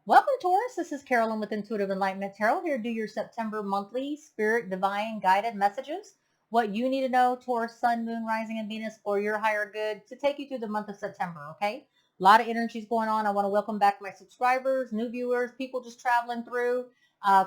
Welcome, Taurus. This is Carolyn with Intuitive Enlightenment Tarot, here to do your September monthly spirit divine guided messages. What you need to know, Taurus, Sun, Moon, Rising, and Venus, for your higher good to take you through the month of September, okay? A lot of energies going on. I want to welcome back my subscribers, new viewers, people just traveling through.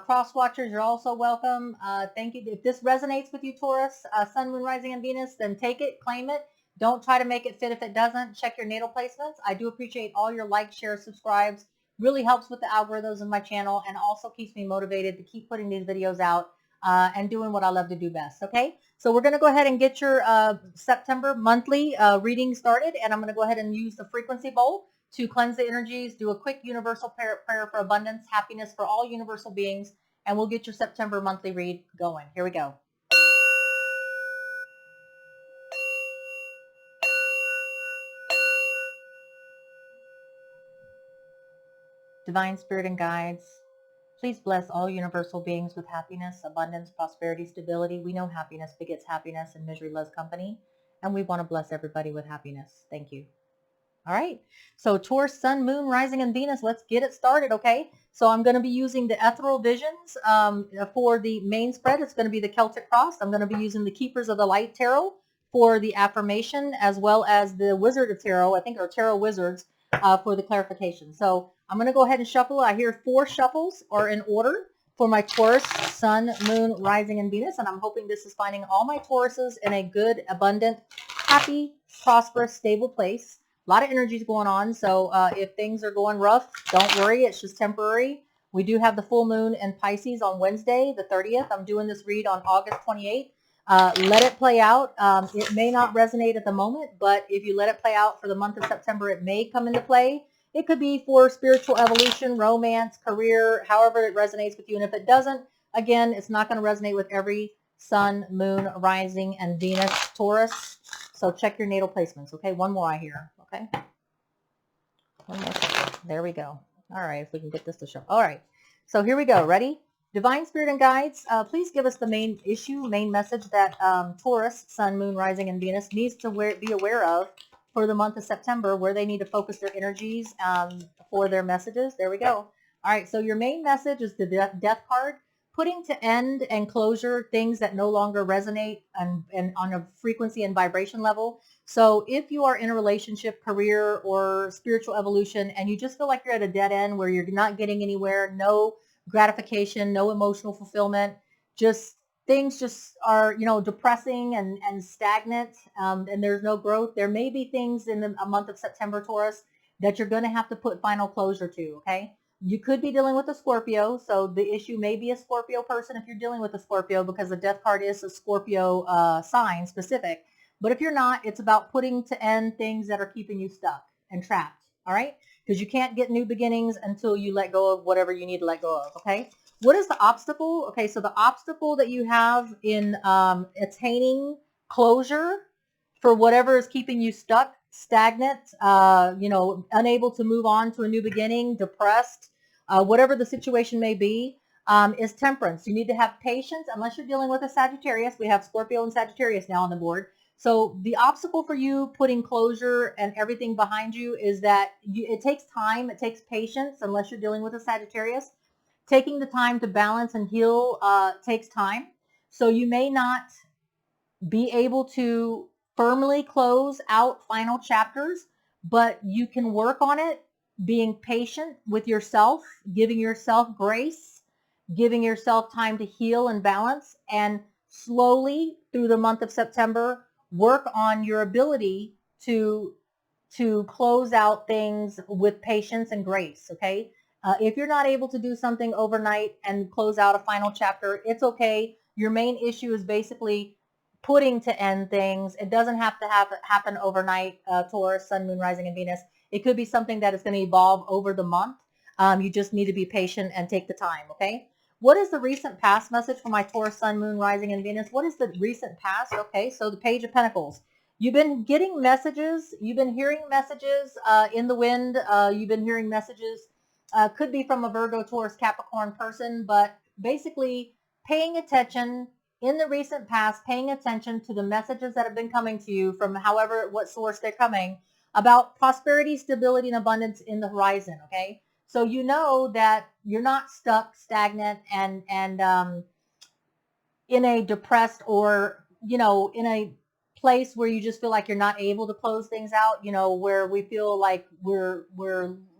Cross watchers, you're also welcome. Thank you. If this resonates with you, Taurus, Sun, Moon, Rising, and Venus, then take it, claim it. Don't try to make it fit if it doesn't. Check your natal placements. I do appreciate all your likes, shares, subscribes. Really helps with the algorithms of my channel and also keeps me motivated to keep putting these videos out and doing what I love to do best. Okay, so we're going to go ahead and get your September monthly reading started, and I'm going to go ahead and use the frequency bowl to cleanse the energies, do a quick universal prayer for abundance, happiness for all universal beings, and we'll get your September monthly read going. Here we go. Divine Spirit and guides, please bless all universal beings with happiness, abundance, prosperity, stability. We know happiness begets happiness and misery loves company, and we want to bless everybody with happiness. Thank you. All right, so Taurus, Sun, Moon, Rising, and Venus, let's get it started, okay? So I'm going to be using the Ethereal Visions for the main spread. It's going to be the Celtic Cross. I'm going to be using the Keepers of the Light Tarot for the affirmation, as well as the Wizard of Tarot, I think, or Tarot Wizards for the clarification. So I'm going to go ahead and shuffle. I hear 4 shuffles are in order for my Taurus, Sun, Moon, Rising, and Venus, and I'm hoping this is finding all my Tauruses in a good, abundant, happy, prosperous, stable place. A lot of energies going on, so if things are going rough, don't worry, it's just temporary. We do have the full moon in Pisces on Wednesday, the 30th. I'm doing this read on August 28th. Let it play out. It may not resonate at the moment, but if you let it play out for the month of September, it may come into play. It could be for spiritual evolution, romance, career, however it resonates with you. And if it doesn't, again, it's not going to resonate with every Sun, Moon, Rising, and Venus Taurus. So check your natal placements. Okay, one more I hear. Okay, one more. There we go. All right, if we can get this to show. All right, so here we go. Ready? Divine Spirit and guides, please give us the main issue, main message that Taurus, Sun, Moon, Rising, and Venus needs to be aware of for the month of September, where they need to focus their energies for their messages. There we go. All right, so your main message is the Death card, putting to end and closure things that no longer resonate and on a frequency and vibration level. So if you are in a relationship, career, or spiritual evolution, and you just feel like you're at a dead end where you're not getting anywhere, no gratification, no emotional fulfillment, just things just are, depressing and stagnant, and there's no growth. There may be things in a month of September, Taurus, that you're going to have to put final closure to, okay? You could be dealing with a Scorpio, so the issue may be a Scorpio person if you're dealing with a Scorpio, because the Death card is a Scorpio sign specific. But if you're not, it's about putting to end things that are keeping you stuck and trapped, all right? Because you can't get new beginnings until you let go of whatever you need to let go of, okay? What is the obstacle? Okay, so the obstacle that you have in attaining closure for whatever is keeping you stuck, stagnant, unable to move on to a new beginning, depressed, whatever the situation may be, is temperance. You need to have patience unless you're dealing with a Sagittarius. We have Scorpio and Sagittarius now on the board. So the obstacle for you putting closure and everything behind you is that it takes time. It takes patience unless you're dealing with a Sagittarius. Taking the time to balance and heal takes time. So you may not be able to firmly close out final chapters, but you can work on it, being patient with yourself, giving yourself grace, giving yourself time to heal and balance, and slowly through the month of September, work on your ability to close out things with patience and grace, okay? If you're not able to do something overnight and close out a final chapter, it's okay. Your main issue is basically putting to end things. It doesn't have to happen overnight, Taurus, Sun, Moon, Rising, and Venus. It could be something that is going to evolve over the month. You just need to be patient and take the time, okay? What is the recent past message for my Taurus, Sun, Moon, Rising, and Venus? What is the recent past? Okay, so the Page of Pentacles. You've been getting messages. You've been hearing messages in the wind. You've been hearing messages. Could be from a Virgo, Taurus, Capricorn person, but basically paying attention in the recent past, paying attention to the messages that have been coming to you from what source they're coming, about prosperity, stability, and abundance in the horizon, okay? So you know that you're not stuck, stagnant, and in a depressed or, in a place where you just feel like you're not able to close things out, where we feel like we're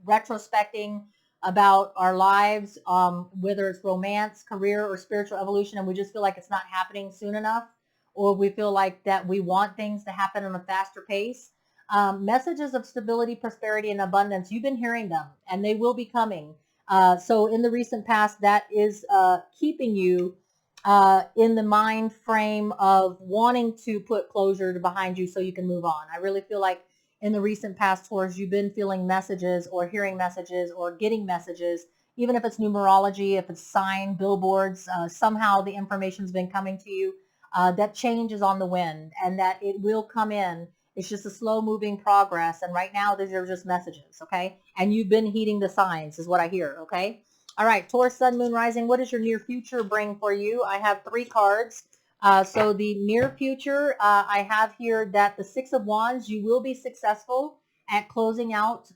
retrospecting about our lives, whether it's romance, career, or spiritual evolution, and we just feel like it's not happening soon enough, or we feel like that we want things to happen on a faster pace. Messages of stability, prosperity, and abundance, you've been hearing them, and they will be coming. So in the recent past, that is keeping you in the mind frame of wanting to put closure behind you so you can move on. I really feel like in the recent past, Taurus, you've been feeling messages or hearing messages or getting messages, even if it's numerology, if it's sign, billboards, somehow the information's been coming to you, that change is on the wind and that it will come in. It's just a slow moving progress. And right now, these are just messages, okay? And you've been heeding the signs is what I hear, okay? All right, Taurus, Sun, Moon, Rising, what does your near future bring for you? I have 3 cards. So the near future, I have here that the 6 of Wands, you will be successful at closing out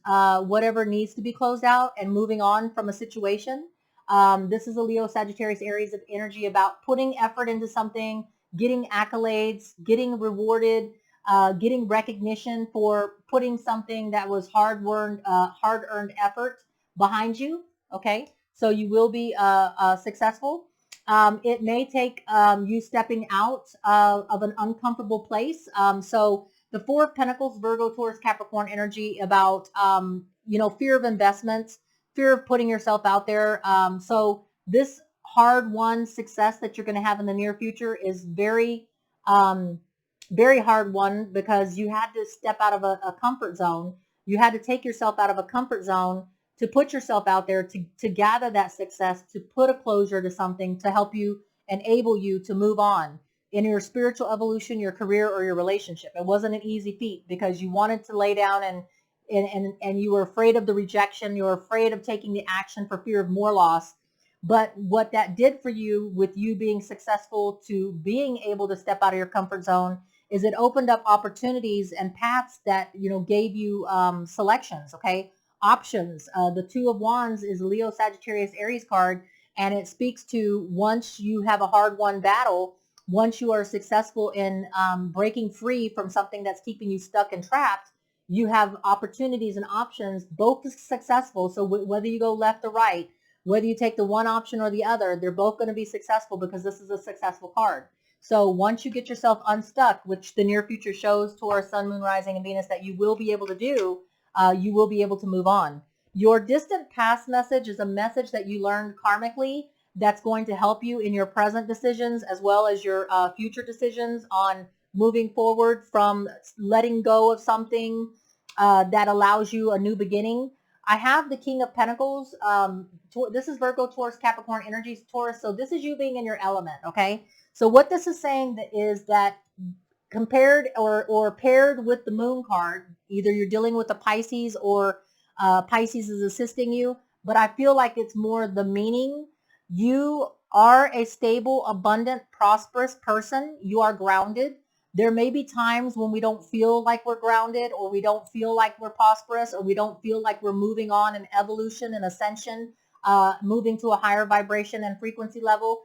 whatever needs to be closed out and moving on from a situation. This is a Leo, Sagittarius, Aries of energy about putting effort into something, getting accolades, getting rewarded, getting recognition for putting something that was hard-earned effort behind you, okay? So you will be successful. It may take you stepping out of an uncomfortable place. So the 4 of Pentacles, Virgo, Taurus, Capricorn energy about, fear of investments, fear of putting yourself out there. So this hard-won success that you're going to have in the near future is very, very hard won because you had to step out of a comfort zone. You had to take yourself out of a comfort zone to put yourself out there to gather that success, to put a closure to something, to help you, enable you to move on in your spiritual evolution, your career, or your relationship. It wasn't an easy feat because you wanted to lay down and you were afraid of the rejection. You were afraid of taking the action for fear of more loss. But what that did for you with you being successful to being able to step out of your comfort zone is it opened up opportunities and paths that, gave you selections, okay? Options. The 2 of Wands is Leo, Sagittarius, Aries card, and it speaks to once you have a hard-won battle, once you are successful in breaking free from something that's keeping you stuck and trapped, you have opportunities and options, both successful. So whether you go left or right, whether you take the one option or the other, they're both going to be successful because this is a successful card. So once you get yourself unstuck, which the near future shows Taurus, Sun, Moon, Rising, and Venus that you will be able to do, you will be able to move on. Your distant past message is a message that you learned karmically that's going to help you in your present decisions as well as your future decisions on moving forward from letting go of something that allows you a new beginning. I have the King of Pentacles. This is Virgo, Taurus, Capricorn energies, Taurus. So this is you being in your element, okay? So what this is saying is that compared or paired with the moon card, either you're dealing with a Pisces or Pisces is assisting you, but I feel like it's more the meaning. You are a stable, abundant, prosperous person. You are grounded. There may be times when we don't feel like we're grounded or we don't feel like we're prosperous or we don't feel like we're moving on in evolution and ascension, moving to a higher vibration and frequency level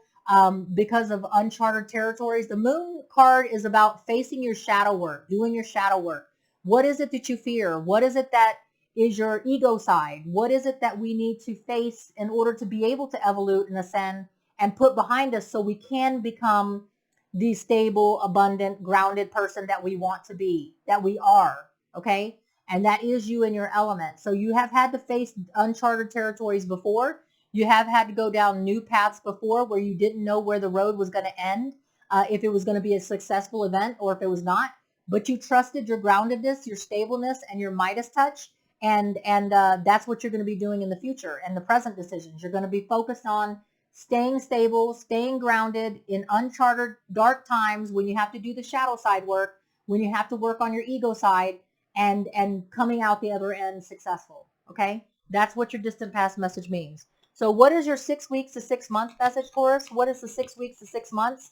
because of uncharted territories. The moon card is about facing your shadow work, doing your shadow work. What is it that you fear? What is it that is your ego side? What is it that we need to face in order to be able to evolve and ascend and put behind us so we can become the stable, abundant, grounded person that we want to be, that we are, okay? And that is you in your element. So you have had to face uncharted territories before. You have had to go down new paths before where you didn't know where the road was going to end, if it was going to be a successful event or if it was not. But you trusted your groundedness, your stableness, and your Midas touch. And that's what you're going to be doing in the future and the present decisions. You're going to be focused on staying stable, staying grounded in uncharted dark times when you have to do the shadow side work, when you have to work on your ego side and coming out the other end successful. Okay. That's what your distant past message means. So what is your 6 weeks to 6 month message, Taurus? What is the 6 weeks to 6 months?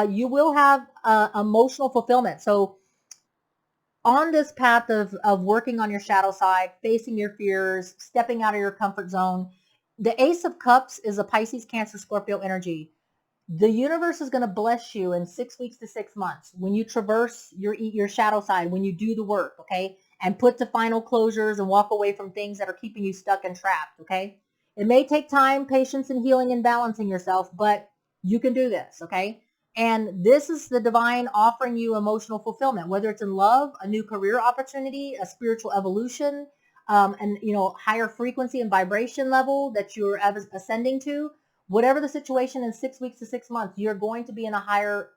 You will have emotional fulfillment. So on this path of working on your shadow side, facing your fears, stepping out of your comfort zone. The Ace of Cups is a Pisces, Cancer, Scorpio energy. The universe is going to bless you in 6 weeks to 6 months when you traverse your shadow side, when you do the work, okay, and put to final closures and walk away from things that are keeping you stuck and trapped, okay. It may take time, patience, and healing and balancing yourself, but you can do this, okay. And this is the divine offering you emotional fulfillment, whether it's in love, a new career opportunity, a spiritual evolution, and higher frequency and vibration level that you're ascending to. Whatever the situation, in 6 weeks to 6 months, you're going to be in a higher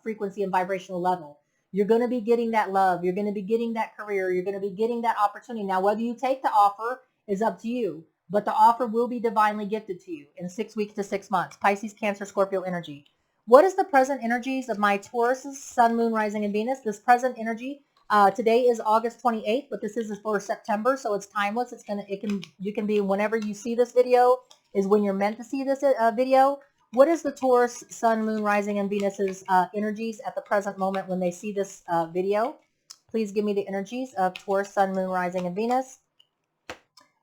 frequency and vibrational level. You're going to be getting that love. You're going to be getting that career. You're going to be getting that opportunity. Now, whether you take the offer is up to you, but the offer will be divinely gifted to you in 6 weeks to 6 months. Pisces, Cancer, Scorpio energy. What is the present energies of my Tauruses, Sun, Moon, Rising, and Venus? This present energy, today is August 28th, but this is for September, so it's timeless. You can be whenever you see this video is when you're meant to see this video. What is the Taurus, Sun, Moon, Rising, and Venus's energies at the present moment when they see this video? Please give me the energies of Taurus, Sun, Moon, Rising, and Venus.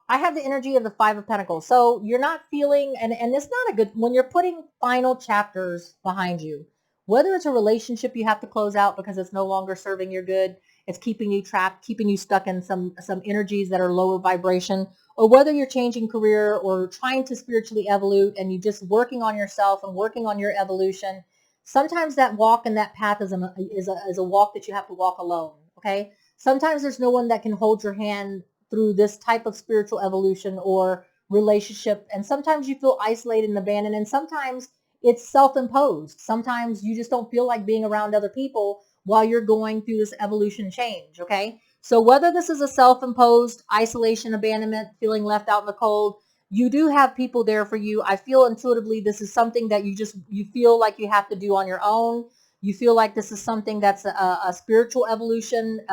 I have the energy of the Five of Pentacles. So you're not feeling, and it's not a good, when you're putting final chapters behind you, whether it's a relationship you have to close out because it's no longer serving your good, it's keeping you trapped, keeping you stuck in some energies that are lower vibration, or whether you're changing career or trying to spiritually evolve and you're just working on yourself and working on your evolution. Sometimes that walk and that path is a walk that you have to walk alone. Okay. Sometimes there's no one that can hold your hand through this type of spiritual evolution or relationship. And sometimes you feel isolated and abandoned. And sometimes it's self-imposed. Sometimes you just don't feel like being around other people while you're going through this evolution change. Okay. So whether this is a self-imposed isolation, abandonment, feeling left out in the cold, you do have people there for you. I feel intuitively this is something that you feel like you have to do on your own. You feel like this is something that's a spiritual evolution,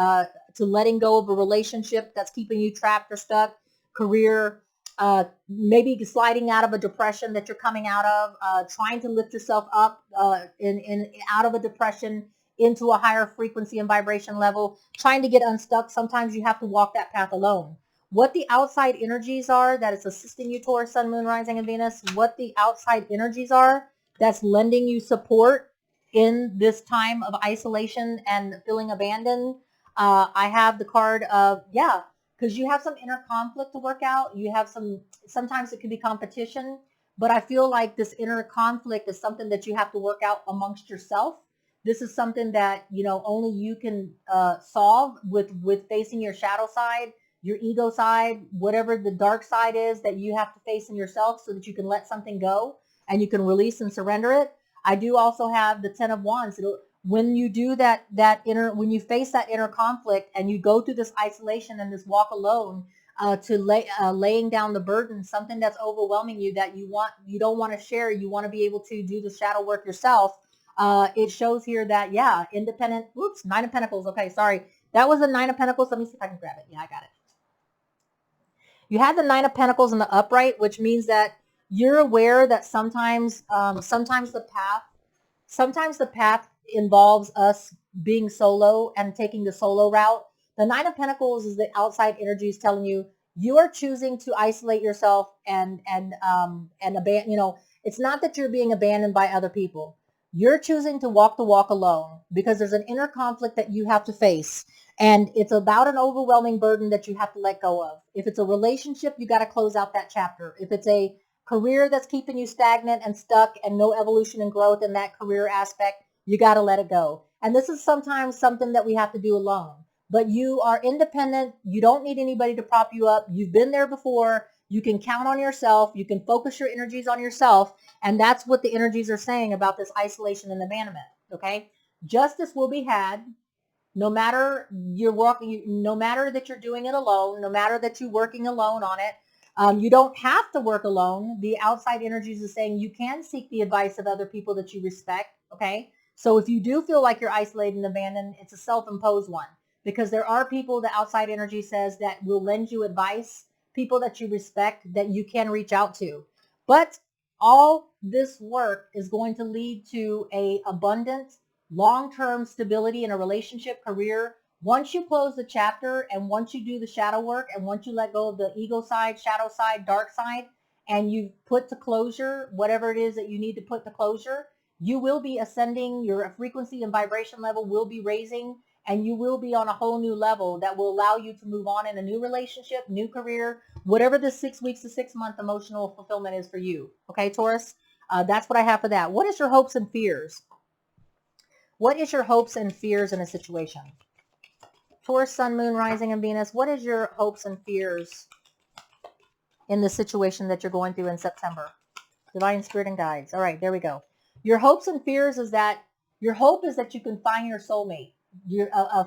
to letting go of a relationship that's keeping you trapped or stuck, career, maybe sliding out of a depression that you're coming out of, trying to lift yourself up out of a depression into a higher frequency and vibration level, trying to get unstuck. Sometimes you have to walk that path alone. What the outside energies are that is assisting you, Taurus, Sun, Moon, Rising, and Venus, what the outside energies are that's lending you support in this time of isolation and feeling abandoned. I have the card of, because you have some inner conflict to work out. You have sometimes it can be competition, but I feel like this inner conflict is something that you have to work out amongst yourself. This is something that, only you can solve with facing your shadow side, your ego side, whatever the dark side is that you have to face in yourself so that you can let something go and you can release and surrender it. I do also have the 10 of Wands. When you do when you face that inner conflict and you go through this isolation and this walk alone, laying down the burden, something that's overwhelming you that you don't want to share, you want to be able to do the shadow work yourself. It shows here that, independent, Nine of Pentacles. Okay, sorry. That was the Nine of Pentacles. Let me see if I can grab it. Yeah, I got it. You had the Nine of Pentacles in the upright, which means that you're aware that sometimes the path involves us being solo and taking the solo route. The Nine of Pentacles is the outside energies telling you you are choosing to isolate yourself and abandon. It's not that you're being abandoned by other people. You're choosing to walk the walk alone because there's an inner conflict that you have to face. And it's about an overwhelming burden that you have to let go of. If it's a relationship, you got to close out that chapter. If it's a career that's keeping you stagnant and stuck and no evolution and growth in that career aspect, you got to let it go. And this is sometimes something that we have to do alone. But you are independent. You don't need anybody to prop you up. You've been there before. You can count on yourself. You can focus your energies on yourself. And that's what the energies are saying about this isolation and abandonment. Okay? Justice will be had. No matter no matter that you're doing it alone, no matter that you're working alone on it, you don't have to work alone. The outside energies is saying you can seek the advice of other people that you respect. Okay. So if you do feel like you're isolated and abandoned, it's a self-imposed one because there are people, the outside energy says, that will lend you advice, people that you respect that you can reach out to. But all this work is going to lead to a abundant, long-term stability in a relationship, career, Once you close the chapter and once you do the shadow work and once you let go of the ego side, shadow side, dark side, and you put to closure whatever it is that you need to put to closure, you will be ascending, your frequency and vibration level will be raising, and you will be on a whole new level that will allow you to move on in a new relationship, new career, whatever the 6 weeks to 6 month emotional fulfillment is for you. Okay, Taurus? That's what I have for that. What is your hopes and fears? What is your hopes and fears in a situation? Taurus, Sun, Moon, Rising, and Venus, what is your hopes and fears in the situation that you're going through in September? Divine Spirit and Guides. All right, there we go. Your hopes and fears is that your hope is that you can find your soulmate,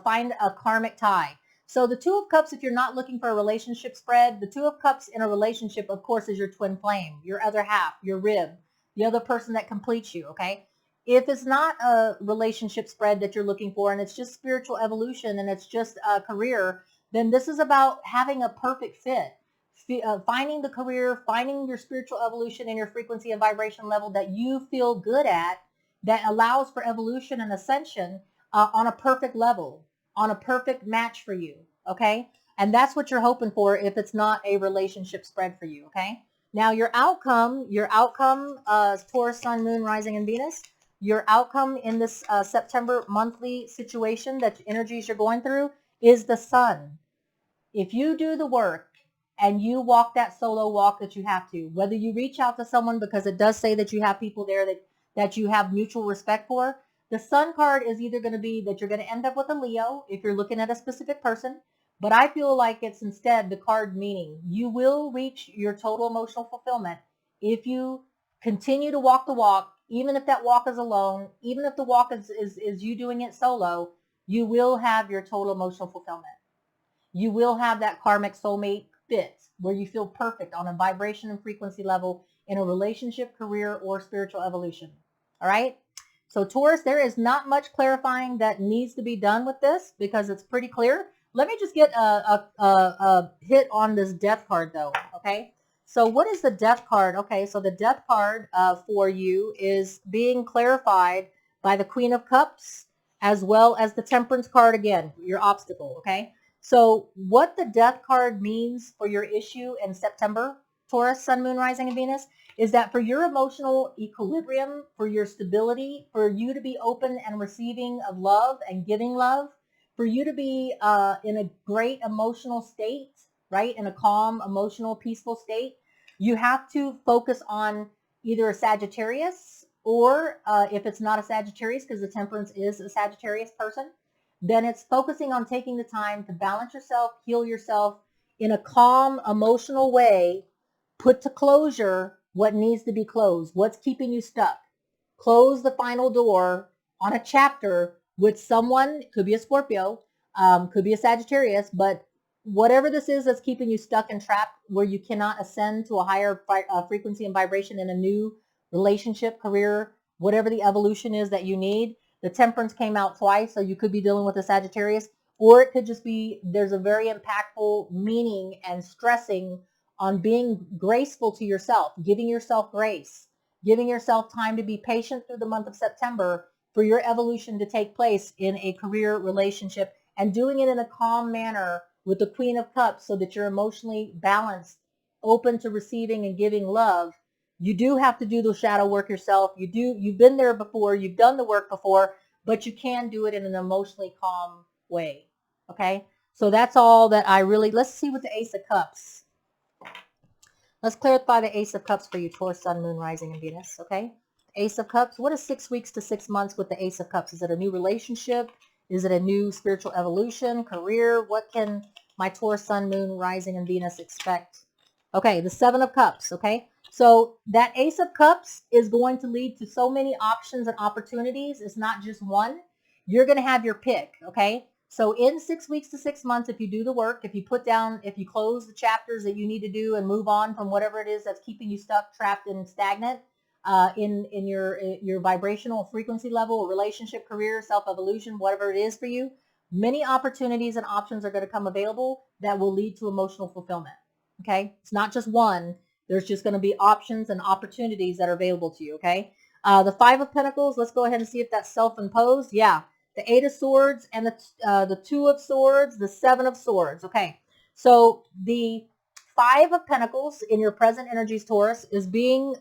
find a karmic tie. So the Two of Cups, if you're not looking for a relationship spread, the Two of Cups in a relationship, of course, is your twin flame, your other half, your rib, the other person that completes you, okay? If it's not a relationship spread that you're looking for and it's just spiritual evolution and it's just a career, then this is about having a perfect fit. Finding the career, finding your spiritual evolution and your frequency and vibration level that you feel good at, that allows for evolution and ascension on a perfect level, on a perfect match for you, okay? And that's what you're hoping for if it's not a relationship spread for you, okay? Now your outcome, Taurus, Sun, Moon, Rising, and Venus, your outcome in this September monthly situation, that energies you're going through, is the Sun. If you do the work, and you walk that solo walk that you have to, whether you reach out to someone because it does say that you have people there that you have mutual respect for, the Sun card is either going to be that you're going to end up with a Leo if you're looking at a specific person, but I feel like it's instead the card meaning you will reach your total emotional fulfillment if you continue to walk the walk, even if that walk is alone, even if the walk is you doing it solo, you will have your total emotional fulfillment. You will have that karmic soulmate fit where you feel perfect on a vibration and frequency level in a relationship, career, or spiritual evolution. All right? So Taurus, there is not much clarifying that needs to be done with this because it's pretty clear. Let me just get a hit on this death card though, okay? So what is the death card? Okay, so the death card for you is being clarified by the Queen of Cups as well as the Temperance card again, your obstacle, okay? So what the death card means for your issue in September, Taurus, Sun, Moon, Rising, and Venus, is that for your emotional equilibrium, for your stability, for you to be open and receiving of love and giving love, for you to be in a great emotional state, right, in a calm, emotional, peaceful state, you have to focus on either a Sagittarius or if it's not a Sagittarius, because the Temperance is a Sagittarius person, then it's focusing on taking the time to balance yourself, heal yourself in a calm, emotional way, put to closure what needs to be closed, what's keeping you stuck. Close the final door on a chapter with someone, could be a Scorpio, could be a Sagittarius, but whatever this is that's keeping you stuck and trapped where you cannot ascend to a higher frequency and vibration in a new relationship, career, whatever the evolution is that you need. The Temperance came out twice, so you could be dealing with a Sagittarius, or it could just be there's a very impactful meaning and stressing on being graceful to yourself, giving yourself grace, giving yourself time to be patient through the month of September for your evolution to take place in a career relationship, and doing it in a calm manner with the Queen of Cups so that you're emotionally balanced, open to receiving and giving love. You do have to do the shadow work yourself. You've been there before, you've done the work before, but you can do it in an emotionally calm way. Okay? So that's all that let's see what the Ace of Cups. Let's clarify the Ace of Cups for you, Taurus, Sun, Moon, Rising, and Venus. Okay? Ace of Cups. What is 6 weeks to 6 months with the Ace of Cups? Is it a new relationship? Is it a new spiritual evolution, career? What can my Taurus, Sun, Moon, Rising, and Venus expect? Okay, the Seven of Cups. Okay? So that Ace of Cups is going to lead to so many options and opportunities. It's not just one. You're going to have your pick, okay? So in 6 weeks to 6 months, if you do the work, if you close the chapters that you need to do and move on from whatever it is that's keeping you stuck, trapped, and stagnant in your vibrational frequency level, relationship, career, self-evolution, whatever it is for you, many opportunities and options are going to come available that will lead to emotional fulfillment, okay? It's not just one. There's just going to be options and opportunities that are available to you, okay? The Five of Pentacles, let's go ahead and see if that's self-imposed. Yeah, the Eight of Swords, and the Two of Swords, the Seven of Swords. Okay, so the Five of Pentacles in your present energies, Taurus, is being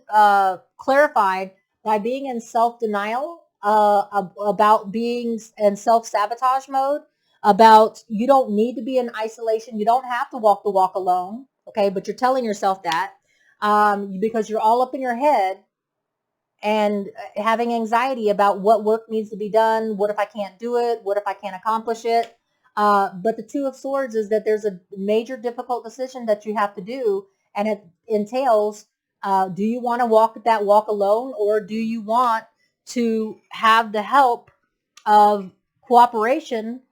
clarified by being in self-denial about being in self-sabotage mode, about you don't need to be in isolation. You don't have to walk the walk alone, okay? But you're telling yourself that because you're all up in your head and having anxiety about what work needs to be done. What if I can't do it? What if I can't accomplish it? But the Two of Swords is that there's a major difficult decision that you have to do, and it entails, do you want to walk that walk alone, or do you want to have the help of cooperation,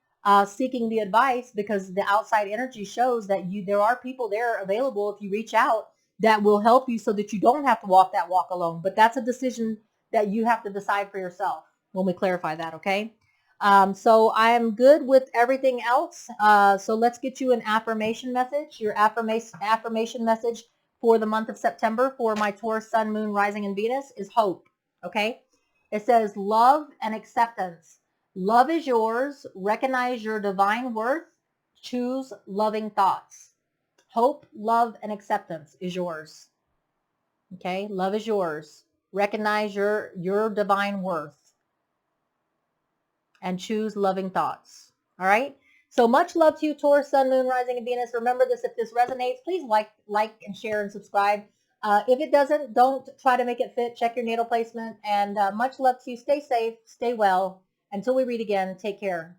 seeking the advice, because the outside energy shows that there are people there available if you reach out that will help you so that you don't have to walk that walk alone. But that's a decision that you have to decide for yourself when we clarify that, okay? So I'm good with everything else. So let's get you an affirmation message. Your affirmation message for the month of September for my Taurus Sun, Moon, Rising, and Venus is hope, okay? It says love and acceptance. Love is yours. Recognize your divine worth. Choose loving thoughts. Hope, love, and acceptance is yours. Okay, love is yours. Recognize your divine worth and choose loving thoughts. All right. So much love to you, Taurus, Sun, Moon, Rising, and Venus. Remember this: if this resonates, please like and share and subscribe. If it doesn't, don't try to make it fit. Check your natal placement. And much love to you. Stay safe. Stay well. Until we read again, take care.